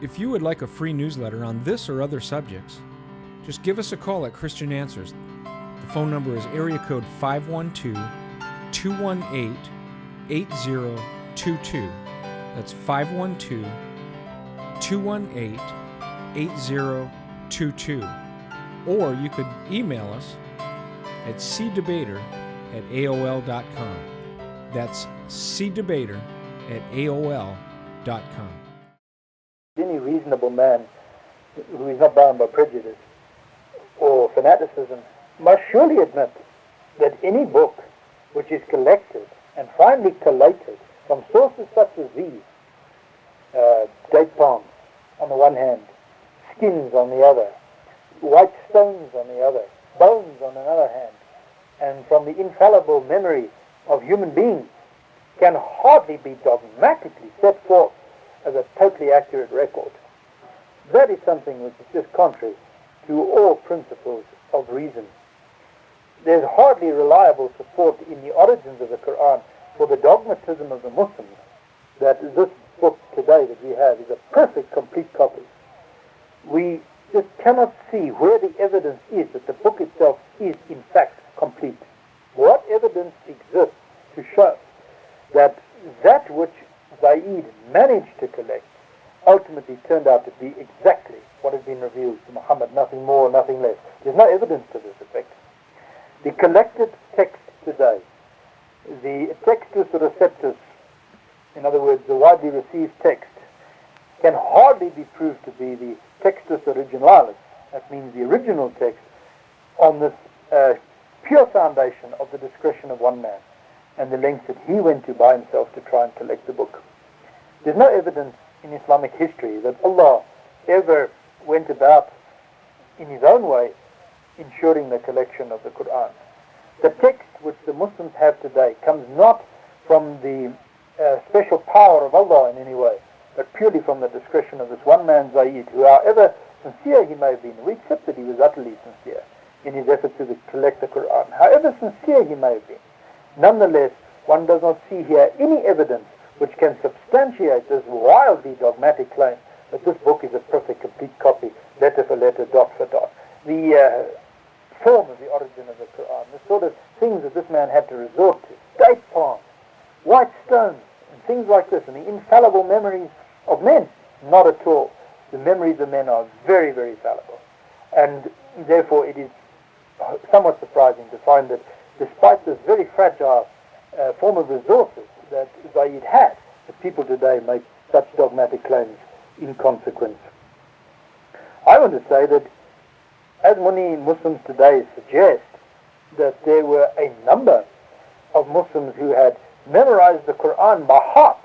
If you would like a free newsletter on this or other subjects, just give us a call at Christian Answers. The phone number is area code 512-218-8022. That's 512-218-8022. Or you could email us at cdebater@aol.com. That's cdebater@aol.com. Any reasonable man who is not bound by prejudice or fanaticism must surely admit that any book which is collected and finally collated from sources such as these, date palms on the one hand, skins on the other, white stones on the other, bones on another hand, and from the infallible memory of human beings, can hardly be dogmatically set forth as a totally accurate record. That is something which is just contrary to all principles of reason. There's hardly reliable support in the origins of the Qur'an for the dogmatism of the Muslims that this book today that we have is a perfect, complete copy. We just cannot see where the evidence is that the book itself is in fact complete. What evidence exists to show that that which Zaid managed to collect ultimately turned out to be exactly what has been revealed to Muhammad, nothing more, nothing less? There's no evidence to this effect. The collected text today, the textus receptus, in other words, the widely received text, can hardly be proved to be the textus originalis, that means the original text, on this pure foundation of the discretion of one man and the lengths that he went to by himself to try and collect the book. There's no evidence in Islamic history that Allah ever went about in his own way ensuring the collection of the Qur'an. The text which the Muslims have today comes not from the special power of Allah in any way, but purely from the discretion of this one man, Zaid, who, however sincere he may have been, we accept that he was utterly sincere in his effort to collect the Qur'an. However sincere he may have been, nonetheless, one does not see here any evidence which can substantiate this wildly dogmatic claim that this book is a perfect, complete copy, letter for letter, dot for dot. The form of the origin of the Qur'an, the sort of things that this man had to resort to, date palms, white stones, and things like this, and the infallible memories of men, not at all. The memories of men are very, very fallible. And therefore it is somewhat surprising to find that despite this very fragile form of resources that Zaid had, that people today make such dogmatic claims in consequence. I want to say that, as many Muslims today suggest, that there were a number of Muslims who had memorized the Qur'an by heart,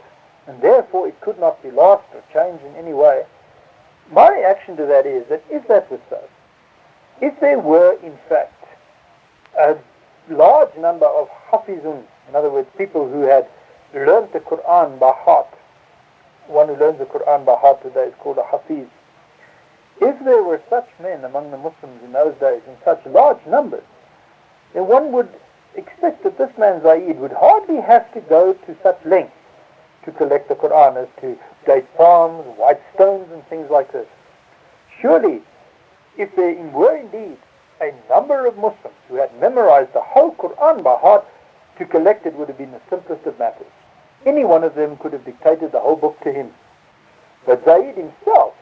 and therefore it could not be lost or changed in any way. My reaction to that is that if that was so, if there were in fact a large number of hafizun, in other words, people who had learned the Qur'an by heart, one who learns the Qur'an by heart today is called a hafiz. If there were such men among the Muslims in those days in such large numbers, then one would expect that this man Zaid would hardly have to go to such lengths to collect the Qur'an as to date palms, white stones and things like this. Surely, if there were indeed a number of Muslims who had memorized the whole Qur'an by heart, to collect it would have been the simplest of matters. Any one of them could have dictated the whole book to him. But Zaid himself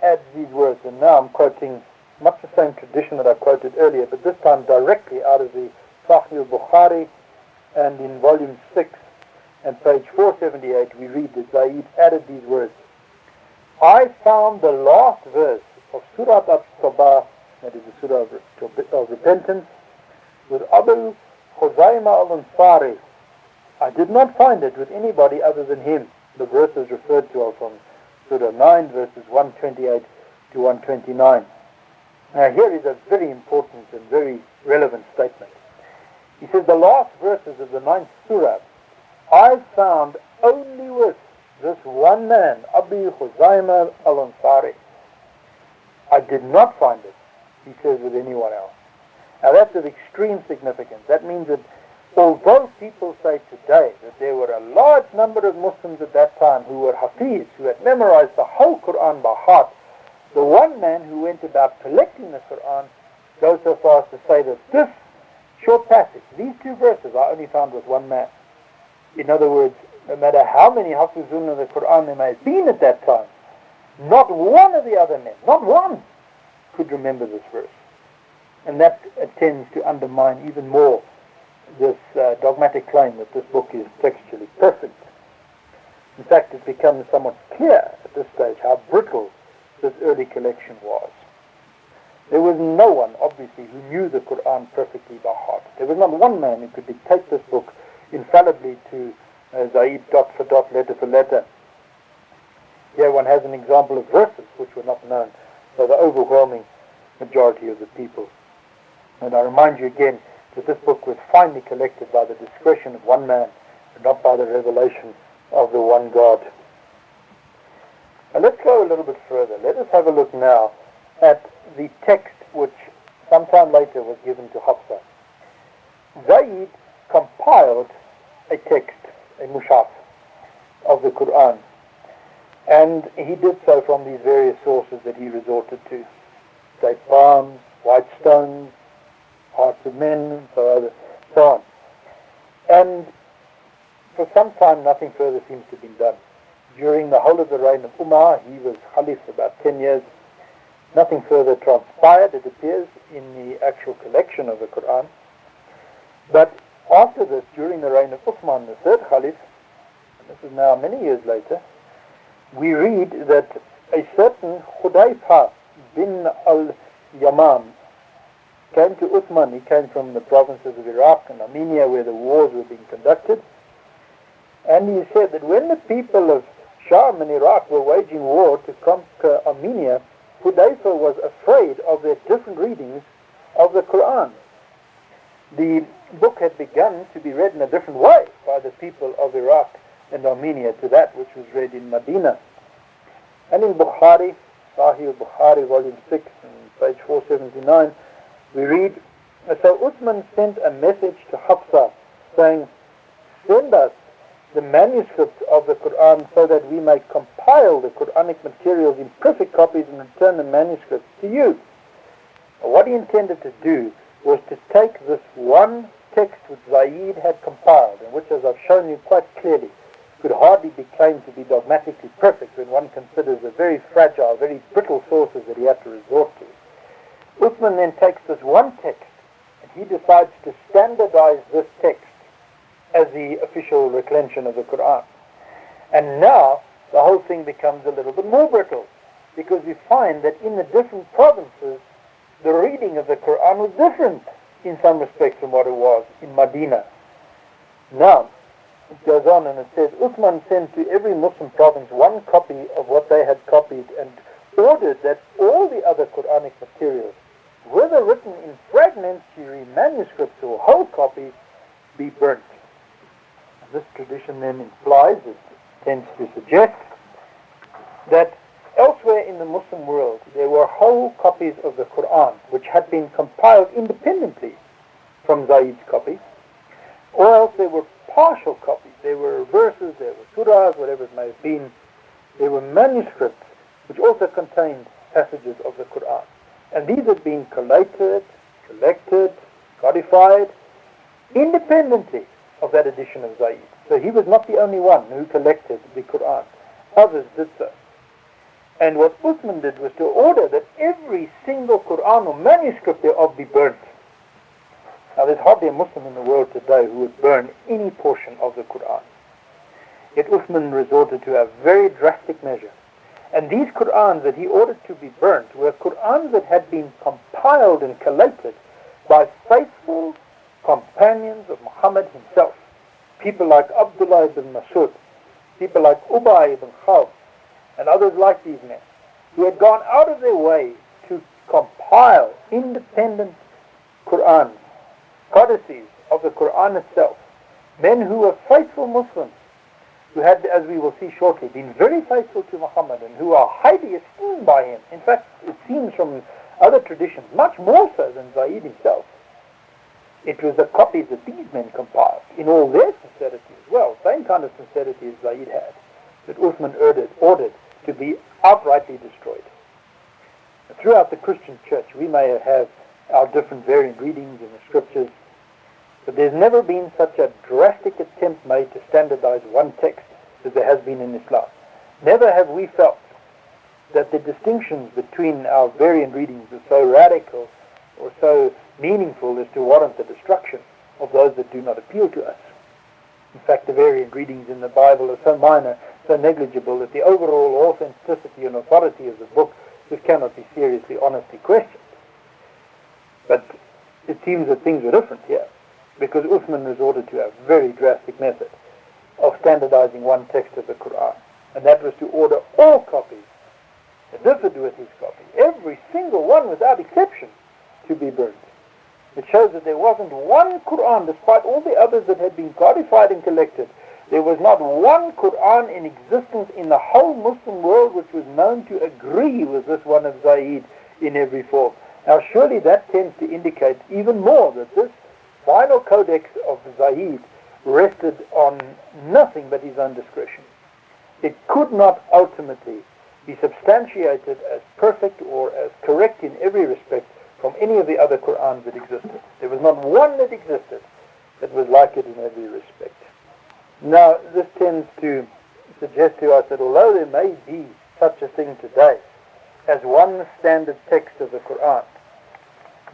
adds these words, and now I'm quoting much the same tradition that I quoted earlier, but this time directly out of the Sahih al-Bukhari, and in volume 6 and page 478 we read that Zaid added these words: I found the last verse of Surah al-Tawbah, that is the Surah of Repentance, with Abu Khuzaimah al-Ansari. I did not find it with anybody other than him. The verses referred to are from Surah 9, verses 128 to 129. Now here is a very important and very relevant statement. He says, the last verses of the 9th Surah, I found only with this one man, Abu Khuzaimah al-Ansari. I did not find it, he says, with anyone else. Now that's of extreme significance. That means that Although people say today that there were a large number of Muslims at that time who were Hafiz, who had memorized the whole Qur'an by heart, the one man who went about collecting the Qur'an goes so far as to say that this short passage, these 2 verses, are only found with one man. In other words, no matter how many Hafizun of the Qur'an there may have been at that time, not one of the other men, not one, could remember this verse. And that tends to undermine even more this dogmatic claim that this book is textually perfect. In fact, it becomes somewhat clear at this stage how brittle this early collection was. There was no one, obviously, who knew the Qur'an perfectly by heart. There was not one man who could dictate this book infallibly to Zaid, dot for dot, letter for letter. Here one has an example of verses which were not known by the overwhelming majority of the people. And I remind you again that this book was finally collected by the discretion of one man, and not by the revelation of the one God. Now let's go a little bit further. Let us have a look now at the text which sometime later was given to Hafsa. Zaid compiled a text, a mushaf, of the Qur'an, and he did so from these various sources that he resorted to. Date palms, white stones, hearts of men, and so on. And for some time nothing further seems to have been done. During the whole of the reign of Umar, he was Khalif for about 10 years. Nothing further transpired, it appears, in the actual collection of the Qur'an. But after this, during the reign of Uthman, the 3rd Khalif, and this is now many years later, we read that a certain Khuzaimah bin al-Yamam came to Uthman. He came from the provinces of Iraq and Armenia, where the wars were being conducted. And he said that when the people of Sham and Iraq were waging war to conquer Armenia, Khuzaimah was afraid of their different readings of the Qur'an. The book had begun to be read in a different way by the people of Iraq and Armenia to that which was read in Medina. And in Bukhari, Sahih al-Bukhari, volume 6, and page 479, we read, so Uthman sent a message to Hafsa saying, send us the manuscript of the Qur'an so that we may compile the Qur'anic materials in perfect copies and return the manuscripts to you. What he intended to do was to take this one text which Zaid had compiled, and which, as I've shown you quite clearly, could hardly be claimed to be dogmatically perfect when one considers the very fragile, very brittle sources that he had to resort to. Uthman then takes this one text and he decides to standardize this text as the official reclension of the Qur'an. And now the whole thing becomes a little bit more brittle, because we find that in the different provinces the reading of the Qur'an was different in some respects from what it was in Medina. Now, it goes on and it says, Uthman sent to every Muslim province one copy of what they had copied and ordered that all the other Qur'anic materials, whether written in fragmentary manuscripts or whole copies, be burnt. This tradition then implies, it tends to suggest, that elsewhere in the Muslim world there were whole copies of the Qur'an which had been compiled independently from Zaid's copy, or else there were partial copies. There were verses, there were surahs, whatever it may have been. There were manuscripts which also contained passages of the Qur'an. And these had been collated, collected, codified independently of that edition of Zaid. So he was not the only one who collected the Qur'an. Others did so. And what Uthman did was to order that every single Qur'an or manuscript thereof be burnt. Now there's hardly a Muslim in the world today who would burn any portion of the Qur'an. Yet Uthman resorted to a very drastic measure. And these Qur'ans that he ordered to be burnt were Qur'ans that had been compiled and collated by faithful companions of Muhammad himself. People like Abdullah ibn Masud, people like UBAYY ibn Khalid, and others like these men, who had gone out of their way to compile independent Qur'ans, codices of the Qur'an itself. Men who were faithful Muslims, who had, as we will see shortly, been very faithful to Muhammad and who are highly esteemed by him. In fact, it seems from other traditions, much more so than Zaid himself. It was the copies that these men compiled in all their sincerity as well, same kind of sincerity as Zaid had, that Uthman ordered to be outrightly destroyed. Throughout the Christian church, we may have our different variant readings in the scriptures, but there's never been such a drastic attempt made to standardize one text as there has been in Islam. Never have we felt that the distinctions between our variant readings are so radical or so meaningful as to warrant the destruction of those that do not appeal to us. In fact, the variant readings in the Bible are so minor, so negligible, that the overall authenticity and authority of the book just cannot be seriously, honestly questioned. But it seems that things are different here, because Uthman resorted to a very drastic method of standardizing one text of the Qur'an, and that was to order all copies that differed with his copy, every single one without exception, to be burned. It shows that there wasn't one Qur'an, despite all the others that had been codified and collected, there was not one Qur'an in existence in the whole Muslim world which was known to agree with this one of Zaid in every form. Now surely that tends to indicate even more that this final codex of Zaid rested on nothing but his own discretion. It could not ultimately be substantiated as perfect or as correct in every respect from any of the other Qur'ans that existed. There was not one that existed that was like it in every respect. Now, this tends to suggest to us that although there may be such a thing today as one standard text of the Qur'an,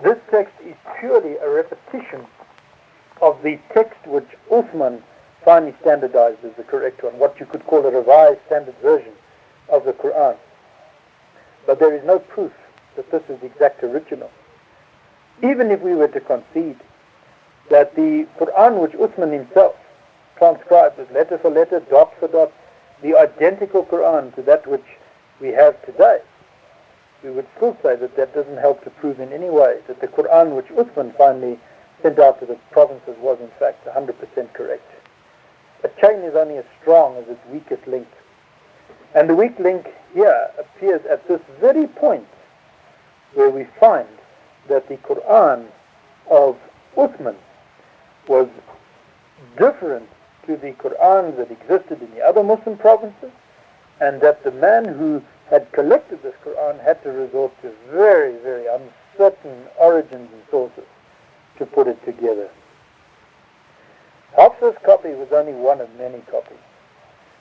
this text is purely a repetition of the text which Uthman finally standardized as the correct one, what you could call a revised standard version of the Qur'an. But there is no proof that this is the exact original. Even if we were to concede that the Qur'an which Uthman himself transcribed as letter for letter, dot for dot, the identical Qur'an to that which we have today, we would still say that that doesn't help to prove in any way that the Qur'an which Uthman finally sent out to the provinces was in fact 100% correct. A chain is only as strong as its weakest link. And the weak link here appears at this very point where we find that the Qur'an of Uthman was different to the Qur'ans that existed in the other Muslim provinces, and that the man who had collected this Qur'an had to resort to very, very uncertain origins and sources to put it together. Hafsa's copy was only one of many copies.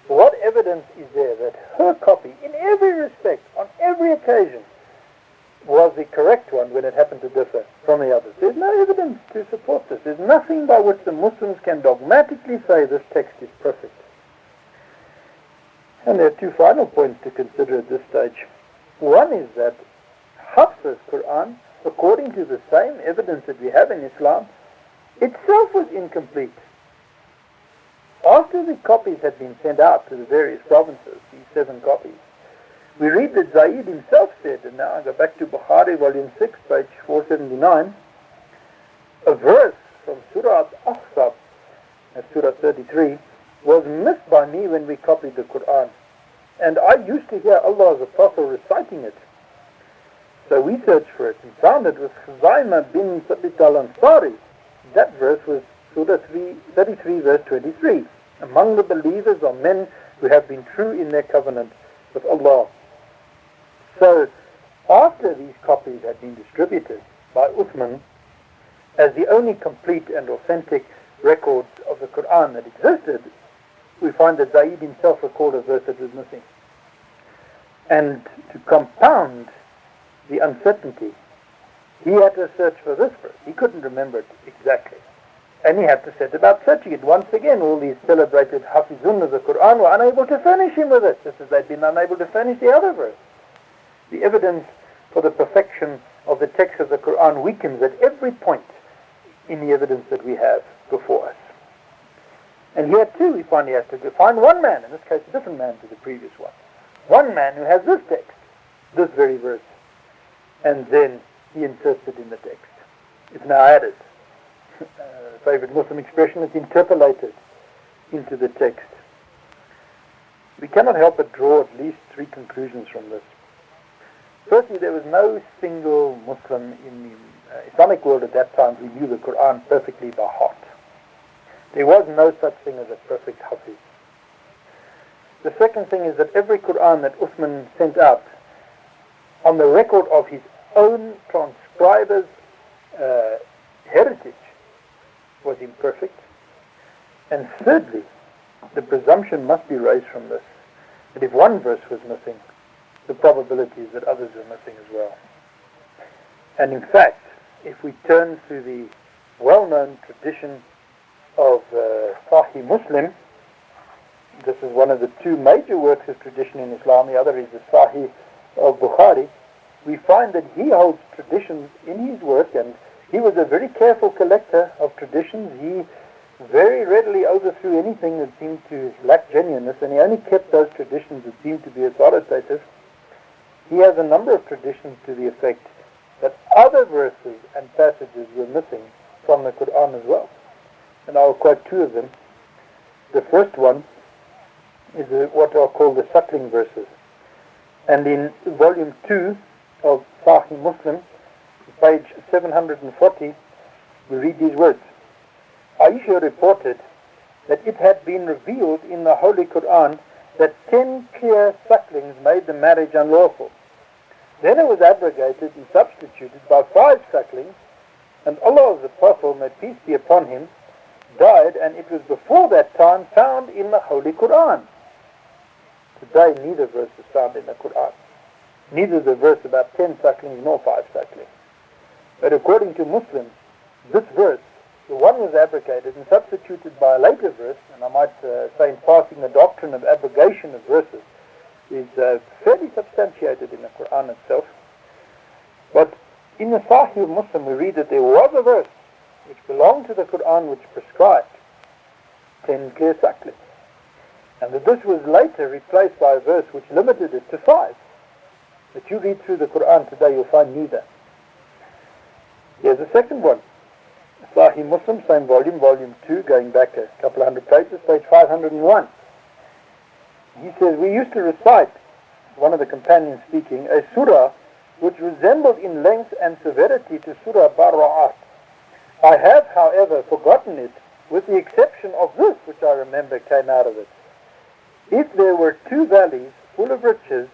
What evidence is there that her copy, in every respect, on every occasion, was the correct one when it happened to differ from the others? There's no evidence to support this. There's nothing by which the Muslims can dogmatically say this text is perfect. And there are two final points to consider at this stage. One is that Hafsa's Qur'an, according to the same evidence that we have in Islam, itself was incomplete. After the copies had been sent out to the various provinces, these 7 copies, we read that Zaid himself said, and now I go back to Bukhari, volume 6, page 479, a verse from Surah Al-Ahzab, that's Surah 33, was missed by me when we copied the Qur'an, and I used to hear Allah's Apostle reciting it. So we searched for it and found it was Khuzaimah bin Sabit al-Ansari. That verse was Surah 33, verse 23. Among the believers are men who have been true in their covenant with Allah. So, after these copies had been distributed by Uthman as the only complete and authentic records of the Qur'an that existed, we find that Zaid himself recorded a verse that was missing. And to compound the uncertainty, he had to search for this verse. He couldn't remember it exactly. And he had to set about searching it. Once again, all these celebrated Hafizun of the Qur'an were unable to furnish him with it, just as they'd been unable to furnish the other verse. The evidence for the perfection of the text of the Qur'an weakens at every point in the evidence that we have before us. And here too we finally have to find one man, in this case a different man to the previous one. One man who has this text, this very verse, and then he inserts it in the text. It's now added. Favorite Muslim expression, is interpolated into the text. We cannot help but draw at least 3 conclusions from this. Firstly, there was no single Muslim in the Islamic world at that time who knew the Qur'an perfectly by heart. There was no such thing as a perfect Hafiz. The second thing is that every Qur'an that Uthman sent out, on the record of his own transcriber's heritage, was imperfect. And thirdly, the presumption must be raised from this, that if one verse was missing, the probability is that others were missing as well. And in fact, if we turn to the well-known tradition of Sahih Muslim, this is one of the two major works of tradition in Islam, the other is the Sahih of Bukhari, we find that he holds traditions in his work, and he was a very careful collector of traditions. He very readily overthrew anything that seemed to lack genuineness, and he only kept those traditions that seemed to be authoritative. He has a number of traditions to the effect that other verses and passages were missing from the Qur'an as well. And I'll quote two of them. The first one is what are called the suckling verses. And in volume 2 of Sahih Muslim, page 740, we read these words. Aisha reported that it had been revealed in the Holy Qur'an that 10 clear sucklings made the marriage unlawful. Then it was abrogated and substituted by 5 sucklings, and Allah the Prophet, may peace be upon him, died, and it was before that time found in the Holy Qur'an. Today neither verse is found in the Qur'an. Neither the verse about 10 sucklings nor 5 sucklings. But according to Muslims, this verse, the one was abrogated and substituted by a later verse, and I might say in passing the doctrine of abrogation of verses is fairly substantiated in the Qur'an itself. But in the Sahih of Muslim we read that there was a verse which belonged to the Qur'an which prescribed 10 clear sucklings, and that this was later replaced by a verse which limited it to 5. But you read through the Qur'an today, you'll find neither. Here's the second one. Sahih Muslim, same volume, volume 2, going back a couple of hundred pages, page 501. He says, we used to recite, one of the companions speaking, a surah which resembled in length and severity to Surah Bara'at. I have, however, forgotten it, with the exception of this, which I remember came out of it. If there were 2 valleys full of riches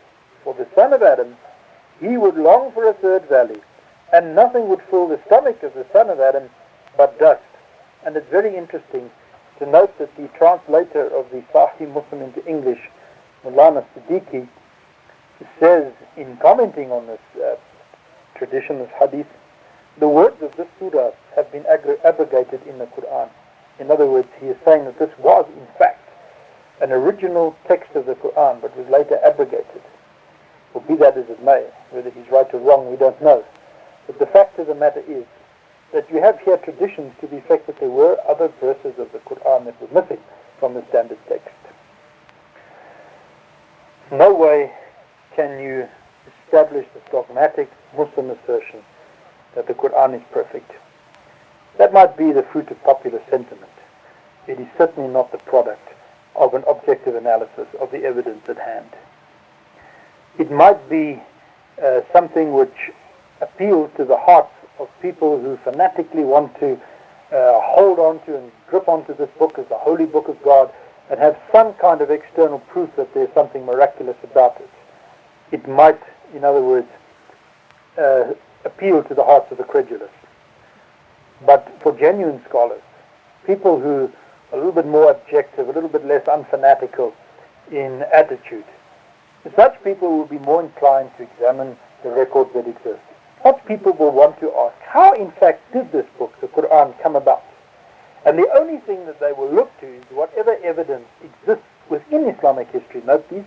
for the son of Adam, he would long for a 3rd valley, and nothing would fill the stomach of the son of Adam but dust. And it's very interesting to note that the translator of the Sahih Muslim into English, Maulana Siddiqui, says in commenting on this tradition, this hadith, the words of this surah have been abrogated in the Qur'an. In other words, he is saying that this was in fact an original text of the Qur'an, but was later abrogated. Well, be that as it may, whether he's right or wrong, we don't know. But the fact of the matter is that you have here traditions to the effect that there were other verses of the Qur'an that were missing from the standard text. No way can you establish this dogmatic Muslim assertion that the Qur'an is perfect. That might be the fruit of popular sentiment. It is certainly not the product of an objective analysis of the evidence at hand. It might be something which appeals to the hearts of people who fanatically want to hold on to and grip onto this book as the holy book of God and have some kind of external proof that there's something miraculous about it. It might, in other words, appeal to the hearts of the credulous. But for genuine scholars, people who are a little bit more objective, a little bit less unfanatical in attitude, such people will be more inclined to examine the records that exist. Such people will want to ask, how in fact did this book, the Qur'an, come about? And the only thing that they will look to is whatever evidence exists within Islamic history. Note, these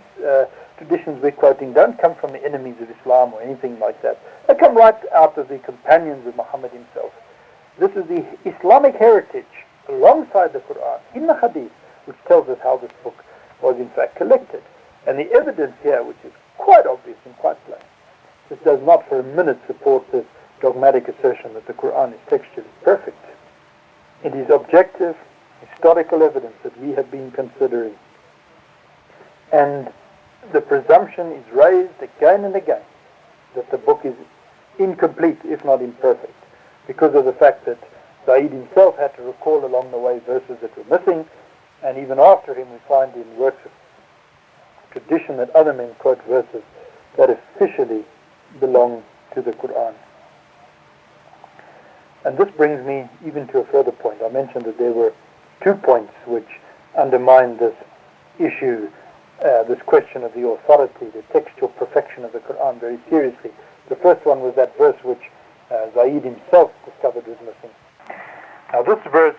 traditions we're quoting don't come from the enemies of Islam or anything like that. They come right out of the companions of Muhammad himself. This is the Islamic heritage alongside the Qur'an in the Hadith, which tells us how this book was in fact collected. And the evidence here, which is quite obvious and quite plain, this does not for a minute support this dogmatic assertion that the Qur'an is textually perfect. It is objective, historical evidence that we have been considering. And the presumption is raised again and again that the book is incomplete, if not imperfect, because of the fact that Zaid himself had to recall along the way verses that were missing, and even after him we find in works of tradition that other men quote verses that officially belong to the Qur'an. And this brings me even to a further point. I mentioned that there were 2 points which undermine this issue, this question of the authority, the textual perfection of the Qur'an very seriously. The first one was that verse which Zaid himself discovered was missing. Now this verse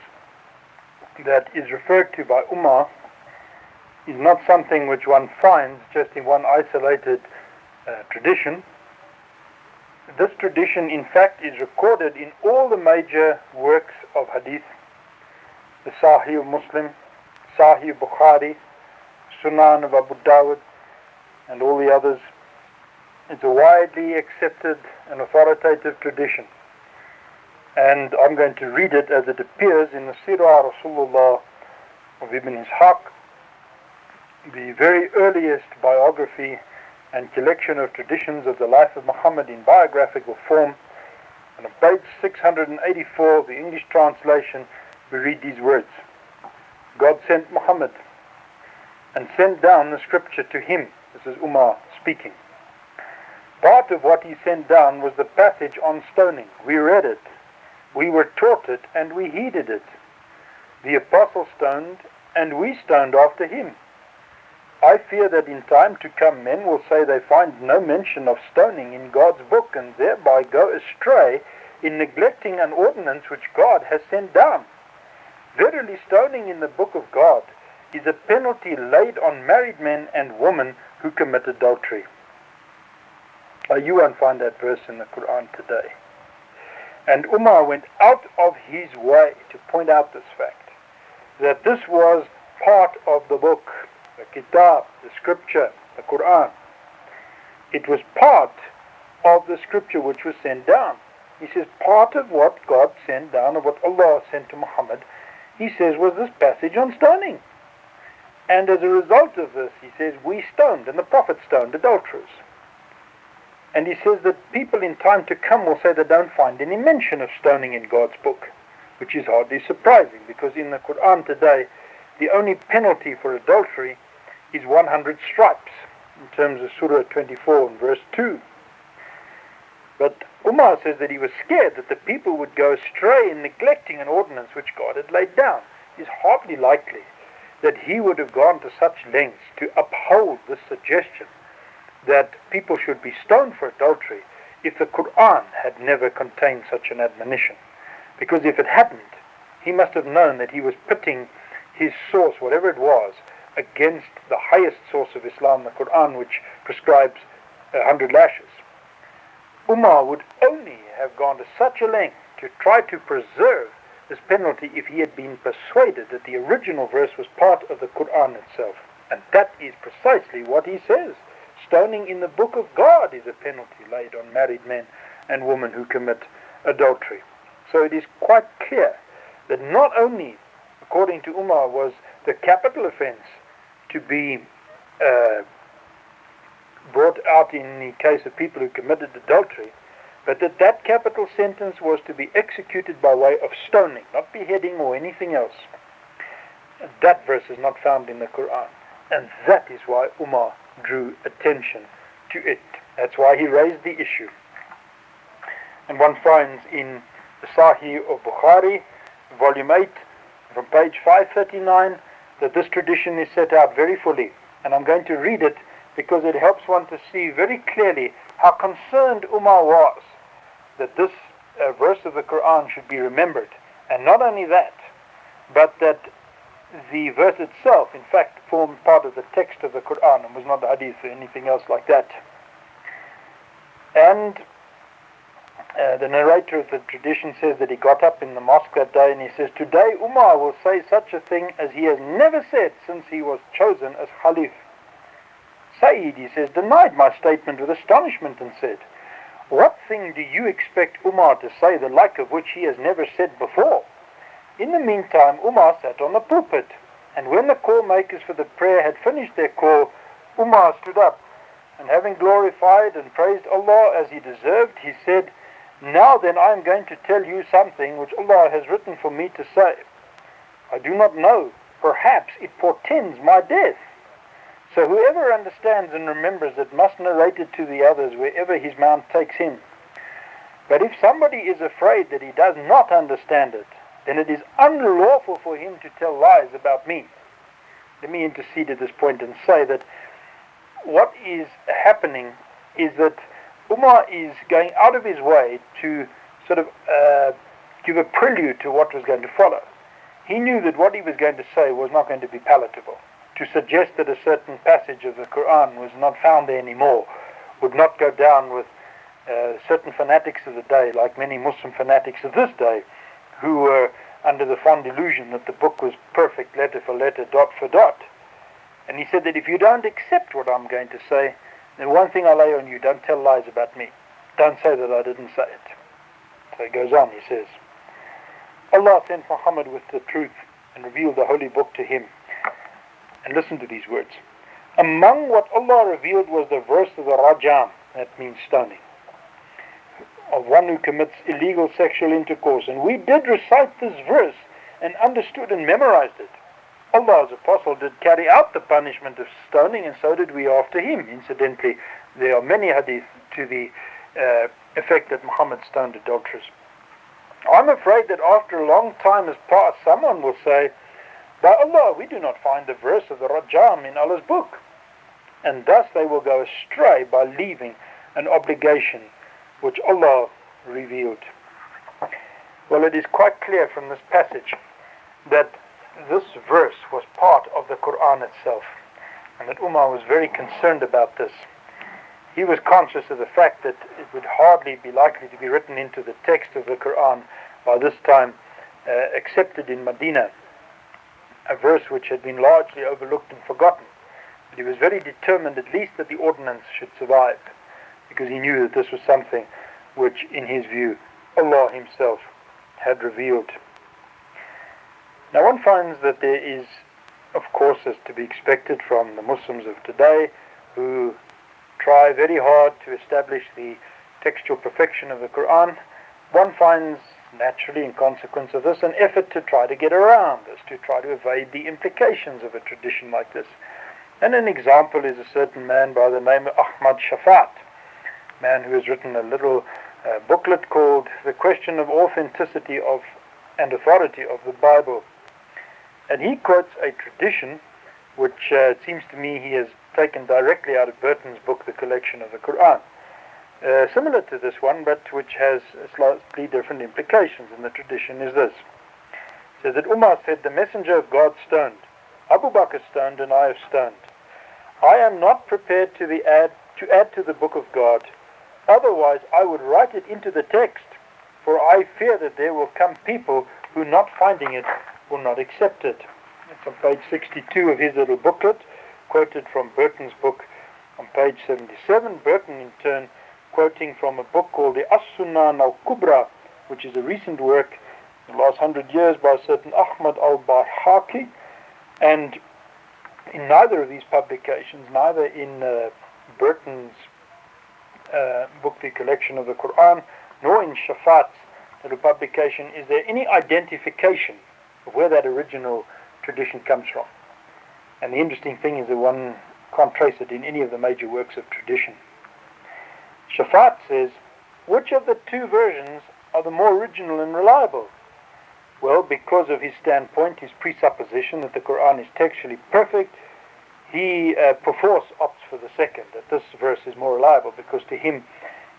that is referred to by Umar is not something which one finds just in one isolated tradition. This tradition in fact is recorded in all the major works of hadith, the Sahih of Muslim, Sahih of Bukhari, Sunan of Abu Dawud, and all the others. It's a widely accepted and authoritative tradition. And I'm going to read it as it appears in the Sirah Rasulullah of Ibn Ishaq, the very earliest biography and collection of traditions of the life of Muhammad in biographical form. And on page 684 of the English translation, we read these words. God sent Muhammad and sent down the scripture to him. This is Umar speaking. Part of what he sent down was the passage on stoning. We read it, we were taught it, and we heeded it. The apostle stoned, and we stoned after him. I fear that in time to come men will say they find no mention of stoning in God's book, and thereby go astray in neglecting an ordinance which God has sent down. Verily, stoning in the book of God is a penalty laid on married men and women who commit adultery. You won't find that verse in the Qur'an today. And Umar went out of his way to point out this fact, that this was part of the book, the kitab, the scripture, the Qur'an. It was part of the scripture which was sent down. He says part of what God sent down, of what Allah sent to Muhammad, he says was this passage on stoning. And as a result of this, he says, we stoned, and the Prophet stoned adulterers. And he says that people in time to come will say they don't find any mention of stoning in God's book, which is hardly surprising, because in the Qur'an today, the only penalty for adultery is 100 stripes, in terms of Surah 24 and verse 2. But Umar says that he was scared that the people would go astray in neglecting an ordinance which God had laid down. It's hardly likely that he would have gone to such lengths to uphold this suggestion that people should be stoned for adultery if the Qur'an had never contained such an admonition. Because if it hadn't, he must have known that he was pitting his source, whatever it was, against the highest source of Islam, the Qur'an, which prescribes 100 lashes. Umar would only have gone to such a length to try to preserve this penalty if he had been persuaded that the original verse was part of the Qur'an itself. And that is precisely what he says. Stoning in the book of God is a penalty laid on married men and women who commit adultery. So it is quite clear that not only, according to Umar, was the capital offense to be brought out in the case of people who committed adultery, but that capital sentence was to be executed by way of stoning, not beheading or anything else. And that verse is not found in the Qur'an. And that is why Umar drew attention to it. That's why he raised the issue. And one finds in the Sahih of Bukhari, volume 8, from page 539, that this tradition is set out very fully. And I'm going to read it because it helps one to see very clearly how concerned Umar was that this verse of the Qur'an should be remembered. And not only that, but that the verse itself, in fact, formed part of the text of the Qur'an and was not the hadith or anything else like that. And the narrator of the tradition says that he got up in the mosque that day and he says, today Umar will say such a thing as he has never said since he was chosen as Khalif. Zaid, he says, denied my statement with astonishment and said, what thing do you expect Umar to say the like of which he has never said before? In the meantime, Umar sat on the pulpit, and when the call makers for the prayer had finished their call, Umar stood up And having glorified and praised Allah as He deserved, He said, "Now then I am going to tell you something which Allah has written for me to say. I do not know, perhaps it portends my death. So whoever understands and remembers it must narrate it to the others wherever his mount takes him. But if somebody is afraid that he does not understand it, then it is unlawful for him to tell lies about me." Let me intercede at this point and say that what is happening is that Umar is going out of his way to sort of give a prelude to what was going to follow. He knew that what he was going to say was not going to be palatable. To suggest that a certain passage of the Qur'an was not found there anymore would not go down with certain fanatics of the day, like many Muslim fanatics of this day, who were under the fond illusion that the book was perfect letter for letter, dot for dot. And he said that if you don't accept what I'm going to say, then one thing I lay on you, don't tell lies about me. Don't say that I didn't say it. So he goes on, he says, Allah sent Muhammad with the truth and revealed the holy book to him. And listen to these words. Among what Allah revealed was the verse of the rajam, that means stoning, of one who commits illegal sexual intercourse. And we did recite this verse and understood and memorized it. Allah's apostle did carry out the punishment of stoning, and so did we after him. Incidentally, there are many hadith to the effect that Muhammad stoned adulterers. I'm afraid that after a long time has passed, someone will say, "By Allah, we do not find the verse of the rajam in Allah's book." And thus they will go astray by leaving an obligation which Allah revealed. Well, it is quite clear from this passage that this verse was part of the Qur'an itself, and that Umar was very concerned about this. He was conscious of the fact that it would hardly be likely to be written into the text of the Qur'an by this time accepted in Medina, a verse which had been largely overlooked and forgotten. But he was very determined at least that the ordinance should survive, because he knew that this was something which, in his view, Allah himself had revealed. Now one finds that there is, of course, as to be expected from the Muslims of today, who try very hard to establish the textual perfection of the Qur'an, one finds naturally in consequence of this an effort to try to get around this, to try to evade the implications of a tradition like this. And an example is a certain man by the name of Ahmad Shafat, a man who has written a little booklet called The Question of Authenticity of and Authority of the Bible. And he quotes a tradition which it seems to me he has taken directly out of Burton's book, The Collection of the Qur'an. Similar to this one, but which has slightly different implications. And the tradition is this. It says that Umar said, "The messenger of God stoned. Abu Bakr stoned, and I have stoned. I am not prepared to add to the book of God. Otherwise, I would write it into the text, for I fear that there will come people who, not finding it, will not accept it." It's on page 62 of his little booklet, quoted from Burton's book on page 77. Burton, in turn, quoting from a book called the As-Sunan al-Kubra, which is a recent work in the last 100 years by a certain Ahmad al-Bayhaqi. And in neither of these publications, neither in Burton's book, The Collection of the Qur'an, nor in Shafat's little publication, is there any identification of where that original tradition comes from. And the interesting thing is that one can't trace it in any of the major works of tradition. Shafat says, which of the two versions are the more original and reliable? Well, because of his standpoint, his presupposition that the Qur'an is textually perfect, he perforce opts for the second, that this verse is more reliable, because to him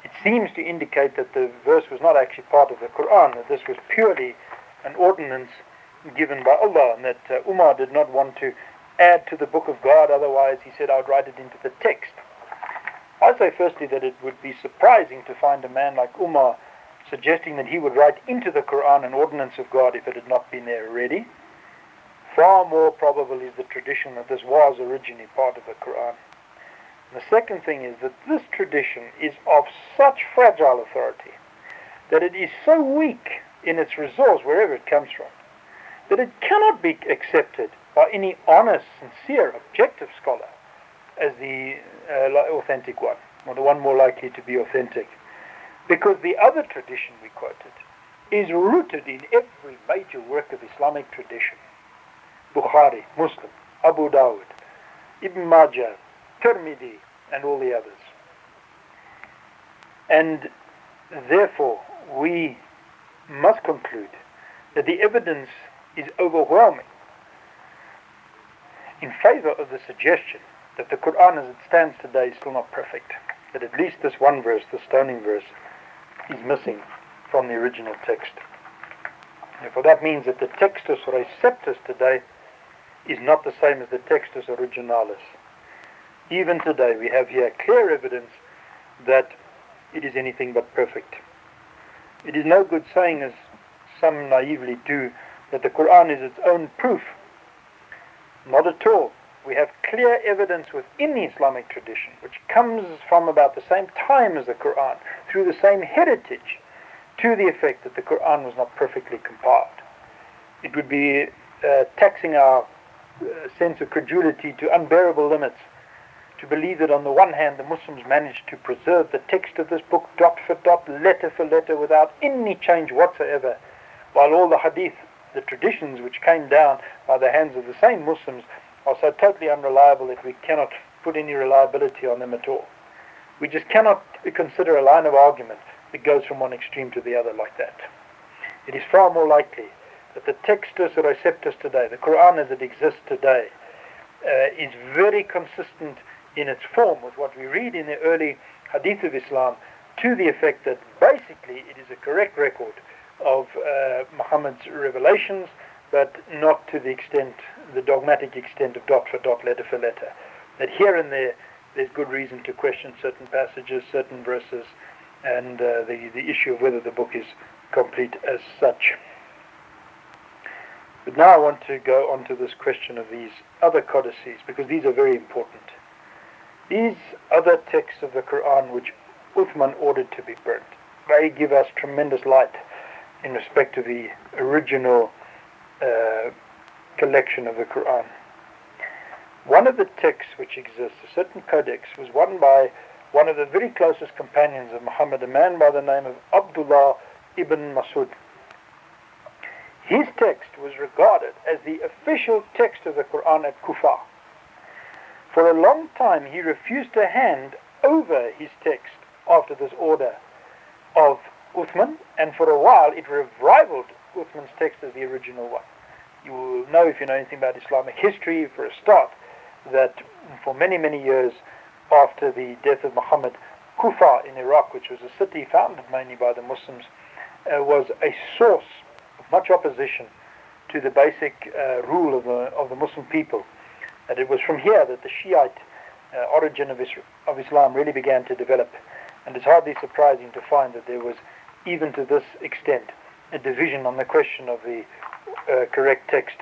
it seems to indicate that the verse was not actually part of the Qur'an, that this was purely an ordinance given by Allah, and that Umar did not want to add to the book of God, otherwise he said, I would write it into the text. I say firstly that it would be surprising to find a man like Umar suggesting that he would write into the Qur'an an ordinance of God if it had not been there already. Far more probable is the tradition that this was originally part of the Qur'an. And the second thing is that this tradition is of such fragile authority, that it is so weak in its resource, wherever it comes from, that it cannot be accepted by any honest, sincere, objective scholar as the authentic one, or the one more likely to be authentic. Because the other tradition we quoted is rooted in every major work of Islamic tradition. Bukhari, Muslim, Abu Dawud, Ibn Majah, Tirmidhi, and all the others. And therefore, we must conclude that the evidence is overwhelming in favor of the suggestion that the Qur'an as it stands today is still not perfect. That at least this one verse, the stoning verse, is missing from the original text. Therefore that means that the textus receptus today is not the same as the textus originalis. Even today we have here clear evidence that it is anything but perfect. It is no good saying, as some naively do, that the Qur'an is its own proof. Not at all. We have clear evidence within the Islamic tradition, which comes from about the same time as the Qur'an, through the same heritage, to the effect that the Qur'an was not perfectly compiled. It would be taxing our sense of credulity to unbearable limits to believe that on the one hand the Muslims managed to preserve the text of this book dot for dot, letter for letter, without any change whatsoever, while all the hadith, the traditions which came down by the hands of the same Muslims, are so totally unreliable that we cannot put any reliability on them at all. We just cannot consider a line of argument that goes from one extreme to the other like that. It is far more likely that the textus receptus today, the Qur'an as it exists today, is very consistent in its form with what we read in the early hadith of Islam, to the effect that basically it is a correct record of Muhammad's revelations, but not to the extent, the dogmatic extent of dot for dot, letter for letter. That here and there's good reason to question certain passages, certain verses, and the issue of whether the book is complete as such. But now I want to go on to this question of these other codices, because these are very important. These other texts of the Qur'an which Uthman ordered to be burnt, they give us tremendous light in respect to the original collection of the Qur'an. One of the texts which exists, a certain Codex, was won by one of the very closest companions of Muhammad, a man by the name of Abdullah ibn Masud. His text was regarded as the official text of the Qur'an at Kufa. For a long time he refused to hand over his text after this order of Uthman, and for a while it rivaled Uthman's text as the original one. You will know, if you know anything about Islamic history, for a start, that for many, many years after the death of Muhammad, Kufa in Iraq, which was a city founded mainly by the Muslims, was a source of much opposition to the basic rule of the Muslim people. That it was from here that the Shi'ite origin of Islam really began to develop. And it's hardly surprising to find that there was, even to this extent, a division on the question of the correct text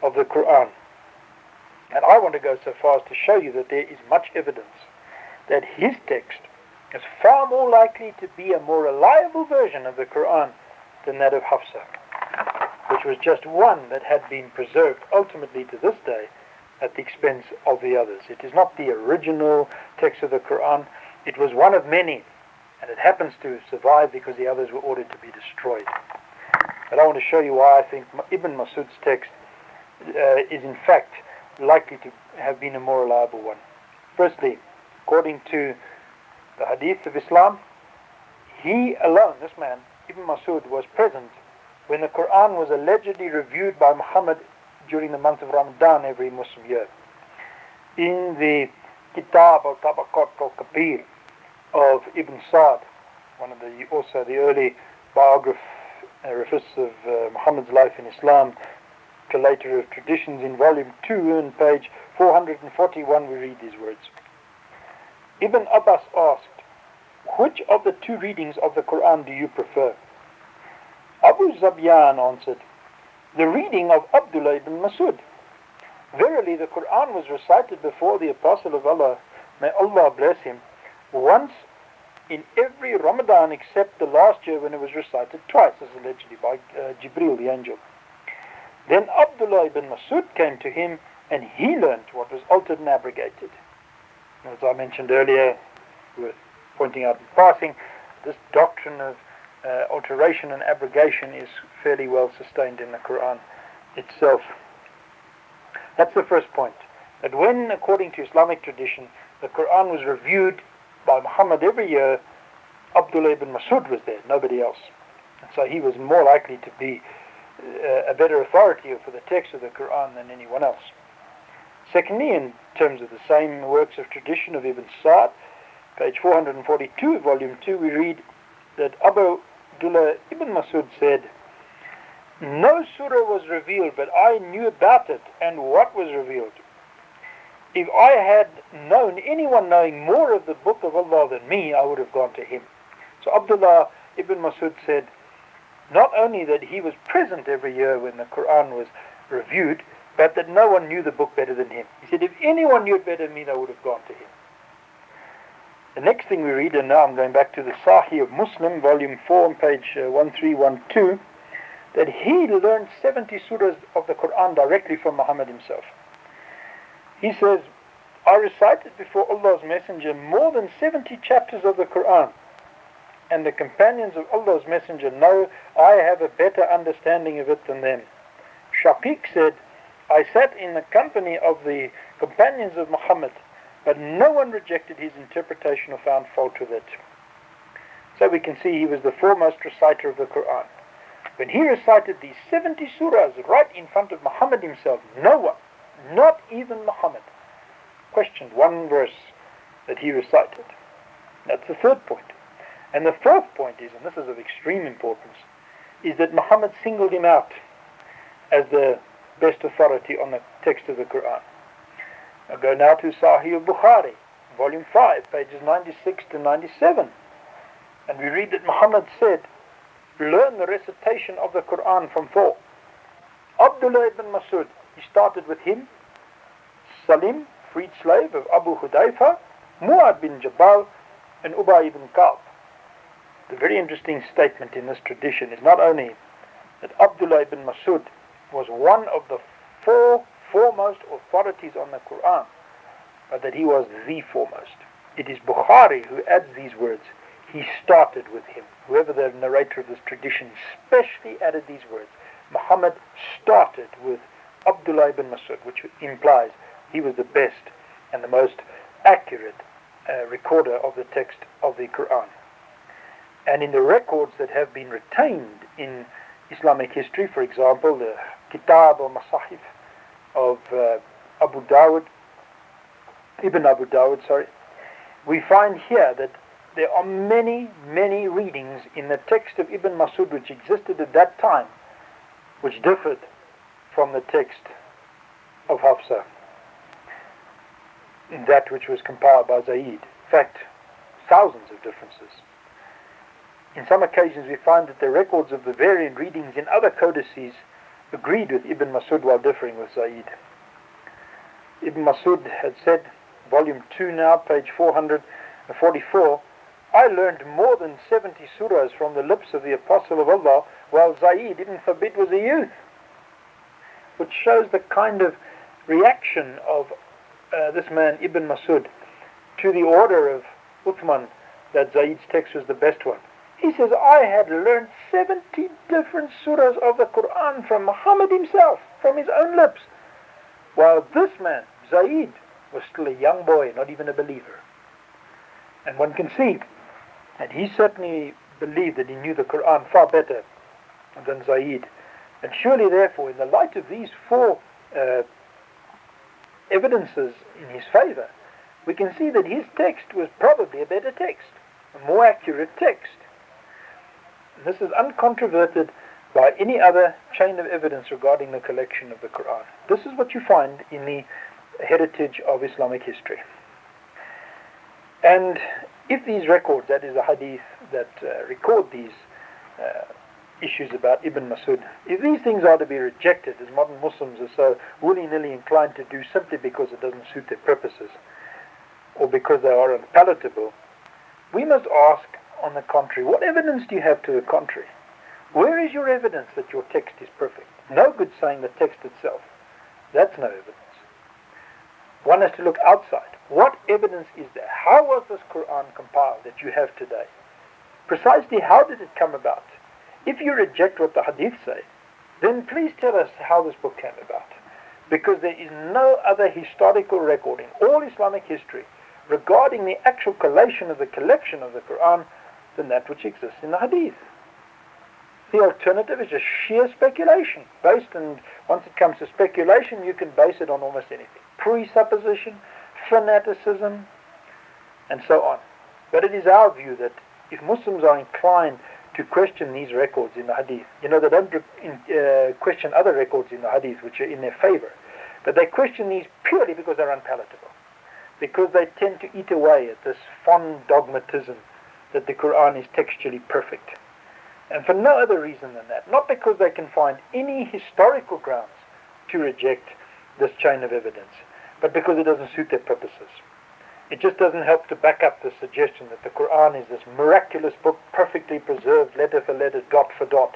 of the Qur'an. And I want to go so far as to show you that there is much evidence that his text is far more likely to be a more reliable version of the Qur'an than that of Hafsa, which was just one that had been preserved ultimately to this day at the expense of the others. It is not the original text of the Qur'an. It was one of many, and it happens to survive because the others were ordered to be destroyed. But I want to show you why I think Ibn Masud's text is in fact likely to have been a more reliable one. Firstly, according to the hadith of Islam, he alone, this man, Ibn Masud, was present when the Qur'an was allegedly reviewed by Muhammad during the month of Ramadan every Muslim year. In the Kitab al-Tabaqat al-Kabir of Ibn Sa'd, one of the early biographers of Muhammad's life in Islam, collator of traditions, in volume 2 and page 441, we read these words. Ibn Abbas asked, "Which of the two readings of the Qur'an do you prefer?" Abu Zabyan answered, "The reading of Abdullah ibn Masud. Verily the Qur'an was recited before the Apostle of Allah, may Allah bless him, once in every Ramadan except the last year when it was recited twice, as allegedly by Jibril, the angel. Then Abdullah ibn Masud came to him and he learnt what was altered and abrogated." As I mentioned earlier, worth pointing out in passing, this doctrine of alteration and abrogation is fairly well sustained in the Qur'an itself. That's the first point. That when, according to Islamic tradition, the Qur'an was reviewed by Muhammad every year, Abdullah ibn Masud was there, nobody else. And so he was more likely to be a better authority for the text of the Qur'an than anyone else. Secondly, in terms of the same works of tradition of Ibn Sa'd, page 442, volume 2, we read that Abdullah ibn Masud said, "No surah was revealed, but I knew about it and what was revealed. If I had known anyone knowing more of the book of Allah than me, I would have gone to him." So Abdullah ibn Masud said, not only that he was present every year when the Qur'an was reviewed, but that no one knew the book better than him. He said, if anyone knew it better than me, they would have gone to him. The next thing we read, and now I'm going back to the Sahih of Muslim, volume 4, on page 1312, that he learned 70 surahs of the Qur'an directly from Muhammad himself. He says, I recited before Allah's Messenger more than 70 chapters of the Qur'an, and the companions of Allah's Messenger know I have a better understanding of it than them. Shaqiq said, I sat in the company of the companions of Muhammad, but no one rejected his interpretation or found fault with it. So we can see he was the foremost reciter of the Qur'an. When he recited these 70 surahs right in front of Muhammad himself, no one, not even Muhammad, questioned one verse that he recited. That's the third point. And the fourth point is, and this is of extreme importance, is that Muhammad singled him out as the best authority on the text of the Qur'an. I'll go now to Sahih al-Bukhari, volume 5, pages 96 to 97. And we read that Muhammad said, learn the recitation of the Qur'an from four. Abdullah ibn Masud, he started with him. Salim, freed slave of Abu Hudayfa, Mu'ad bin Jabal, and Ubayy ibn Ka'b. The very interesting statement in this tradition is not only that Abdullah ibn Masud was one of the four foremost authorities on the Qur'an, but that he was the foremost. It is Bukhari who adds these words. He started with him. Whoever the narrator of this tradition specially added these words. Muhammad started with Abdullah ibn Masud, which implies he was the best and the most accurate recorder of the text of the Qur'an. And in the records that have been retained in Islamic history, for example, the Kitab or Masahif of Ibn Abu Dawud, we find here that there are many, many readings in the text of Ibn Masud which existed at that time, which differed from the text of Hafsa, that which was compiled by Zaid. In fact, thousands of differences. In some occasions we find that the records of the variant readings in other codices agreed with Ibn Masud while differing with Zaid. Ibn Masud had said, volume 2 now, page 444, I learned more than 70 surahs from the lips of the Apostle of Allah while Zaid ibn Thabit was a youth, which shows the kind of reaction of this man Ibn Masud to the order of Uthman that Zaid's text was the best one. He says, I had learned 70 different surahs of the Qur'an from Muhammad himself, from his own lips, while this man, Zaid, was still a young boy, not even a believer. And one can see that he certainly believed that he knew the Qur'an far better than Zaid. And surely, therefore, in the light of these four evidences in his favor, we can see that his text was probably a better text, a more accurate text. This is uncontroverted by any other chain of evidence regarding the collection of the Qur'an. This is what you find in the heritage of Islamic history. And if these records, that is the hadith that record these issues about Ibn Masud, if these things are to be rejected, as modern Muslims are so willy-nilly inclined to do simply because it doesn't suit their purposes, or because they are unpalatable, we must ask, on the contrary, what evidence do you have to the contrary? Where is your evidence that your text is perfect? No good saying the text itself. That's no evidence. One has to look outside. What evidence is there? How was this Qur'an compiled that you have today? Precisely how did it come about? If you reject what the Hadith say, then please tell us how this book came about. Because there is no other historical record in all Islamic history regarding the actual collation of the collection of the Qur'an than that which exists in the Hadith. The alternative is just sheer speculation. Once it comes to speculation, you can base it on almost anything. Presupposition, fanaticism, and so on. But it is our view that if Muslims are inclined to question these records in the Hadith, they don't question other records in the Hadith which are in their favor, but they question these purely because they're unpalatable, because they tend to eat away at this fond dogmatism that the Qur'an is textually perfect. And for no other reason than that. Not because they can find any historical grounds to reject this chain of evidence, but because it doesn't suit their purposes. It just doesn't help to back up the suggestion that the Qur'an is this miraculous book, perfectly preserved, letter for letter, dot for dot,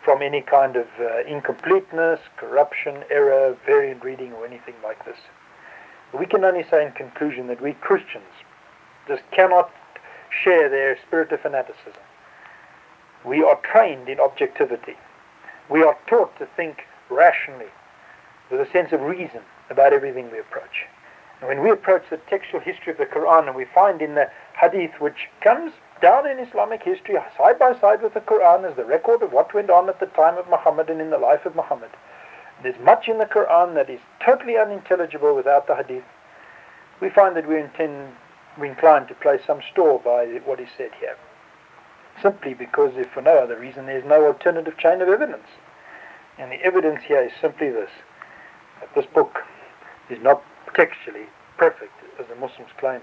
from any kind of incompleteness, corruption, error, variant reading, or anything like this. We can only say in conclusion that we Christians just cannot share their spirit of fanaticism. We are trained in objectivity. We are taught to think rationally, with a sense of reason about everything we approach. And when we approach the textual history of the Qur'an, and we find in the Hadith, which comes down in Islamic history side by side with the Qur'an as the record of what went on at the time of Muhammad and in the life of Muhammad, there's much in the Qur'an that is totally unintelligible without the Hadith. We find that we're inclined to place some store by what is said here, simply because, if for no other reason, there's no alternative chain of evidence. And the evidence here is simply this, that this book is not textually perfect, as the Muslims claim.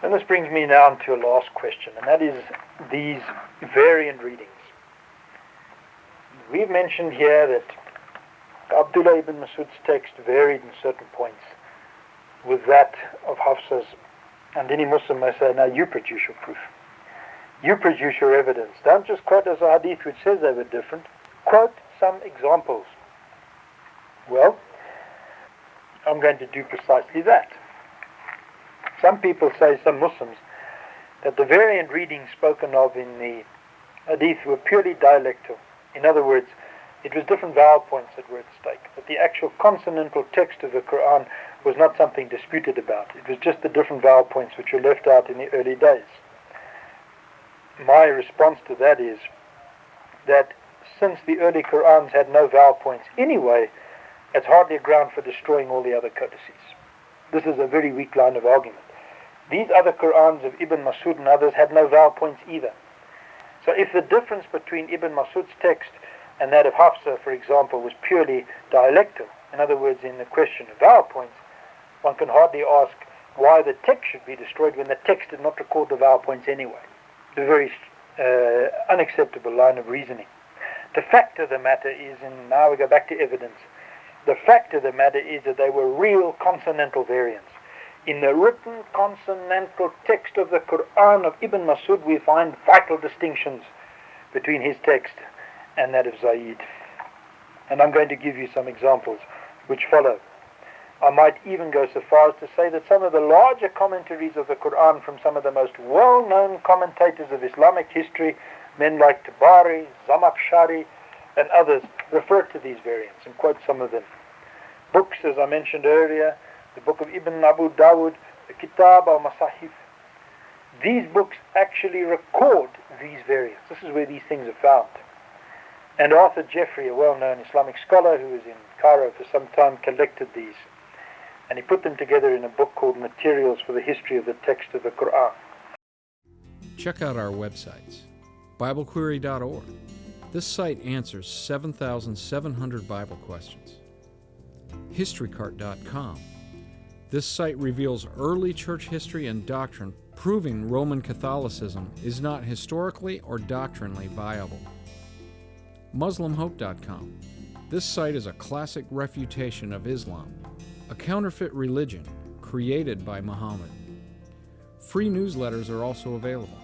And this brings me now to a last question, and that is these variant readings. We've mentioned here that Abdullah ibn Masud's text varied in certain points with that of Hafsa's, and any Muslim may say, now you produce your proof. You produce your evidence. Don't just quote as a hadith which says they were different. Quote some examples. Well, I'm going to do precisely that. Some people say, some Muslims, that the variant readings spoken of in the hadith were purely dialectal. In other words, it was different vowel points that were at stake. That the actual consonantal text of the Qur'an was not something disputed about. It was just the different vowel points which were left out in the early days. My response to that is that since the early Qur'ans had no vowel points anyway, it's hardly a ground for destroying all the other codices. This is a very weak line of argument. These other Qur'ans of Ibn Masud and others had no vowel points either. So if the difference between Ibn Masud's text and that of Hafsa, for example, was purely dialectal, in other words, in the question of vowel points, one can hardly ask why the text should be destroyed when the text did not record the vowel points anyway. It's a very unacceptable line of reasoning. The fact of the matter is, and now we go back to evidence, the fact of the matter is that they were real consonantal variants. In the written consonantal text of the Qur'an of Ibn Masud, we find vital distinctions between his text and that of Zaid. And I'm going to give you some examples which follow. I might even go so far as to say that some of the larger commentaries of the Qur'an from some of the most well-known commentators of Islamic history, men like Tabari, Zamakhshari, and others, refer to these variants and quote some of them. Books, as I mentioned earlier, the book of Ibn Abu Dawud, the Kitab al-Masahif. These books actually record these variants. This is where these things are found. And Arthur Jeffrey, a well-known Islamic scholar who was in Cairo for some time, collected these. And he put them together in a book called Materials for the History of the Text of the Qur'an. Check out our websites, BibleQuery.org. This site answers 7,700 Bible questions. HistoryCart.com. This site reveals early church history and doctrine, proving Roman Catholicism is not historically or doctrinally viable. MuslimHope.com. This site is a classic refutation of Islam, a counterfeit religion created by Muhammad. Free newsletters are also available.